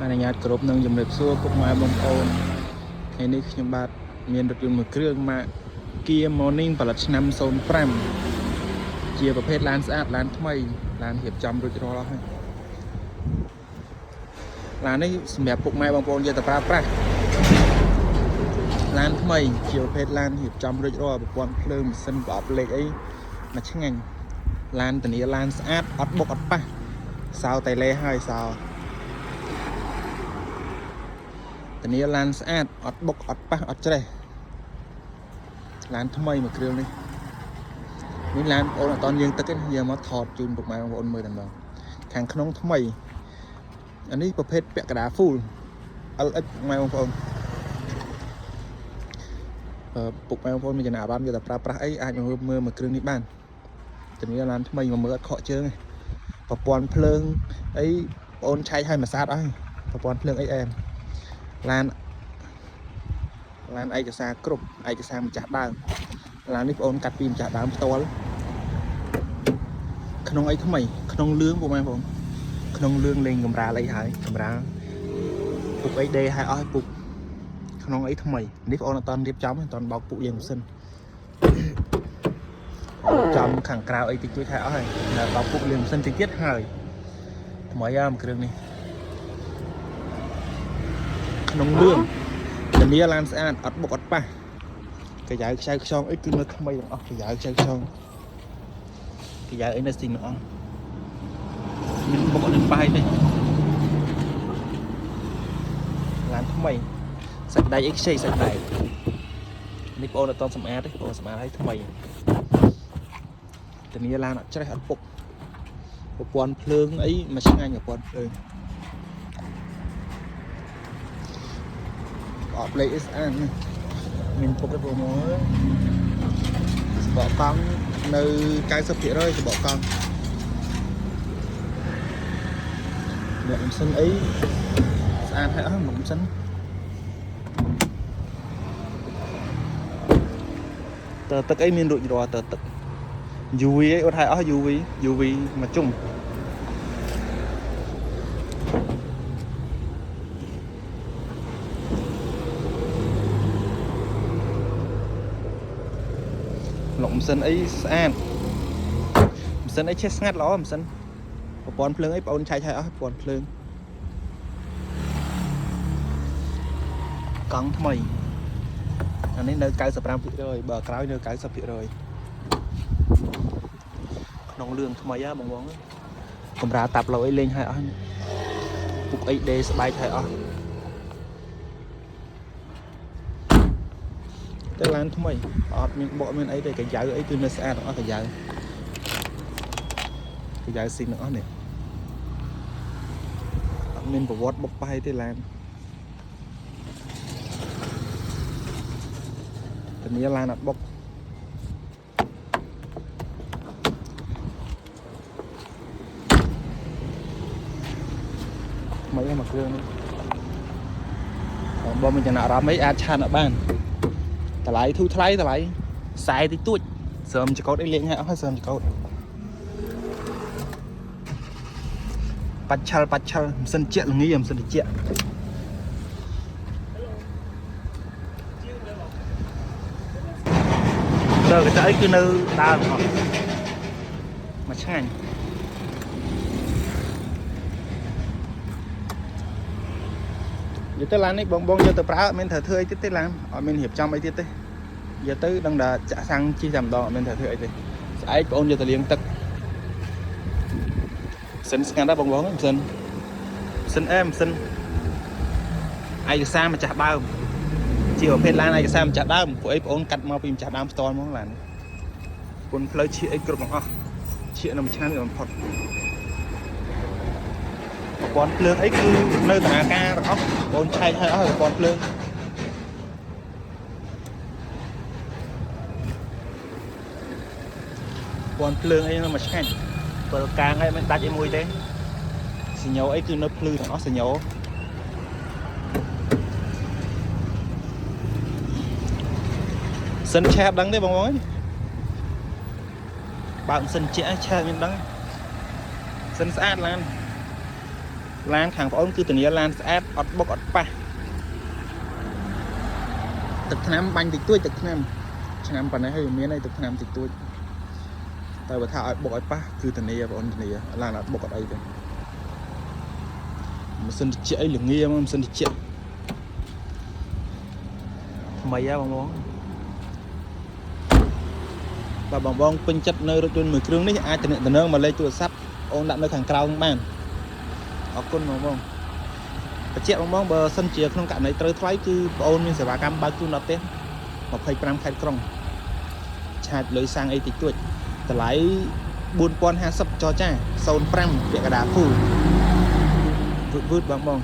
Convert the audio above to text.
anh nhát cướp nâng dùm đẹp xua cục mai bông ôn ngày nayខ្ញុំបាទមានរថយន្តមួយគ្រឿងមក Kia Morning ផលិតឆ្នាំ 05 ជាប្រភេទឡានស្អាតឡានថ្មីឡានរៀបចំរួចរាល់ហើយឡាននេះសម្រាប់ពុកម៉ែបងប្អូនយកទៅប្រើប្រាស់ឡានថ្មីជាប្រភេទឡានរៀបចំរួចរាល់ប្រព័ន្ធភ្លើងម៉ាស៊ីនប្រអប់លេខអីមកឆ្ងាញ់ឡានធានាឡានស្អាតអត់បុកអត់ប៉ះសោតែលេហើយសោធានាឡានស្អាតអត់បុកអត់ប៉ះអត់ច្រេះឡានថ្មីមួយគ្រឿងនេះនេះឡានបងប្អូនអត់តន់យើងទឹកទេយកមកថតជូនពុកម៉ែបងប្អូនមើលតែម្ដងខាងក្នុងថ្មីអានេះប្រភេទពាក់កណ្ដាល full LX ម៉ែបងប្អូនពុកម៉ែបងប្អូនមានចំណាប់អារម្មណ៍យកតែប្រើប្រាស់អីអាចមើលមួយគ្រឿងនេះបានធានាឡានថ្មីមកមើលអត់ខកជើងទេប្រព័ន្ធភ្លើងអីបងអូនឆែកឲ្យមួយសាតអស់ប្រព័ន្ធភ្លើងអីអែមឡានឯកសារគ្រប់ឯកសារម្ចាស់ដើមឡាននេះបងអូនកាត់ពីម្ចាស់ដើមផ្ទាល់ក្នុងអីថ្មីក្នុងលឿងពុកម៉ែបងប្អូនក្នុងលឿងលេងកម្រាលអីហើយកម្រាលពុកអីដេឲ្យអស់ពុកក្នុងអីថ្មីនេះបងអូនអត់តន់រៀបចំអត់តន់បោកពុកយើងមិនសិនចំខាងក្រៅអីតិចតួចហើយអស់ហើយដល់បោកពុកយើងមិនសិនតិចទៀតហើយថ្មីអាគ្រឿងនេះក្នុងលឿងធានាឡានស្អាតអត់បុកអត់ប៉ះកាយ៉ៅខ្ចៅខ្យងអីគឺនៅថ្មីទាំងអស់កាយ៉ៅខ្ចៅខ្យងកាយ៉ៅអីនៅស្ទីងទាំងអស់មានបុកអត់ប៉ះទេឡានថ្មីសាច់ដៃអីខ្ចីសាច់ដៃនេះបងអូនអត់តន់សម្អាតទេបងអូនសម្អាតឲ្យថ្មីធានាឡានអត់ច្រេះអត់ពុកប្រព័ន្ធភ្លើងអីមកឆ្ងាញ់ប្រព័ន្ធភ្លើងអត់លេខអីស្អាតមានពុកទេបងប្អូនសបកកង់នៅ 90% សបកកង់អ្នកមិនសិនអីស្អាតហើយអស់មិនសិនតើទឹកអីមានរួចរាល់តើទឹក UV អីអត់ហើយអស់ UV មកជុំលោកម៉ាស៊ីនអីស្អាតម៉ាស៊ីនអីឆេះស្ងាត់ល្អម៉ាស៊ីនប្រព័ន្ធភ្លើងអីបងអូនឆែកឲ្យអស់ប្រព័ន្ធភ្លើងកង់ថ្មីអានេះនៅ 95% បើក្រោយនៅ 90% ក្នុងលឿងថ្មីហ៎បងកម្រាលតាប់លោអីលេងឲ្យអស់ពុកអីដេស្បែកឲ្យអស់តែឡានថ្មីអត់មានបកមានអីទេកាយ៉ៅអីគឺនៅស្អាតទាំងអស់កាយ៉ៅស៊ីទាំងអស់នេះអត់មានប្រវត្តិបុកប៉ះទេឡានធានាឡានអត់បុកថ្មីមកគ្រឿងនេះបងមានចំណាប់អារម្មណ៍អីអាចឆានអត់បានតម្លៃធូរថ្លៃតម្លៃខ្សែតិចតួចស្រោមចកោតអីលេងឲ្យអស់ស្រោមចកោតបាច់ឆលម៉ាស៊ីនជាក់ល្ងាម៉ាស៊ីនត្រជាក់ទៅកញ្ចក់អីគឺនៅដើមអស់មកឆ្ងាញ់យកទៅឡាននេះបងយកទៅប្រើអត់មានត្រូវធ្វើអីទៀតទេឡានអត់មានរៀបចំអីទៀតទេយកទៅដឹងតែចាក់សាំងជិះតែម្ដងអត់មានត្រូវធ្វើអីទេស្អែកបងយកទៅលាងទឹកសិនស្ងាត់ដែរបងម៉ាស៊ីនអែម៉ាស៊ីនឯកសារម្ចាស់ដើមជាប្រភេទឡានឯកសារម្ចាស់ដើមពួកអីបងកាត់មកពីម្ចាស់ដើមផ្ទាល់ហ្មងឡានគុណផ្លូវឈៀកអីគ្រប់ទាំងអស់ឈៀកនៅមួយឆ្នាំនេះបំផុតប្រព័ន្ធភ្លើងអីគឺនៅដំណើរការទាំងអស់បងឆែកឲ្យអស់ប្រព័ន្ធភ្លើងប្រព័ន្ធភ្លើងអីនៅមួយឆ្ងាញ់បើកាងអីមិនដាច់អីមួយទេសញ្ញោអីគឺនៅភ្លឺទាំងអស់សញ្ញោសិនឆែបដឹងទេបងបើមិនសិនជាឆែបមានដឹងសិនស្អាតឡាន ឡានខាងបងអូនគឺធានាឡានស្អាតអត់បុកអត់ប៉ះទឹកថ្នាំបាញ់តិចតួចទឹកថ្នាំឆ្នាំប៉ុណ្ណេះហើយមានអីទឹកថ្នាំតិចតួចតែបើថាឲ្យបុកឲ្យប៉ះគឺធានាបងអូនធានាឡានអត់បុកអត់អីទេម៉ាស៊ីនត្រជាក់អីល្ងាម៉ាស៊ីនត្រជាក់ថ្មីហ៎បងបាទបងពេញចិត្តនៅរថយន្តមួយគ្រឿងនេះអាចតំណងមកលេខទូរស័ព្ទអូនដាក់នៅខាងក្រោមបានអរគុណបងបញ្ជាក់បងបើសិនជាក្នុងករណីត្រូវថ្លៃគឺបងអូនមានសេវាកម្មបើកជូនដល់ផ្ទះ25ខេត្តក្រុងឆាតលុយសាំងអីតិចតួចតម្លៃ4050ចរចា05ពាក់កណ្ដាល full វឺតបង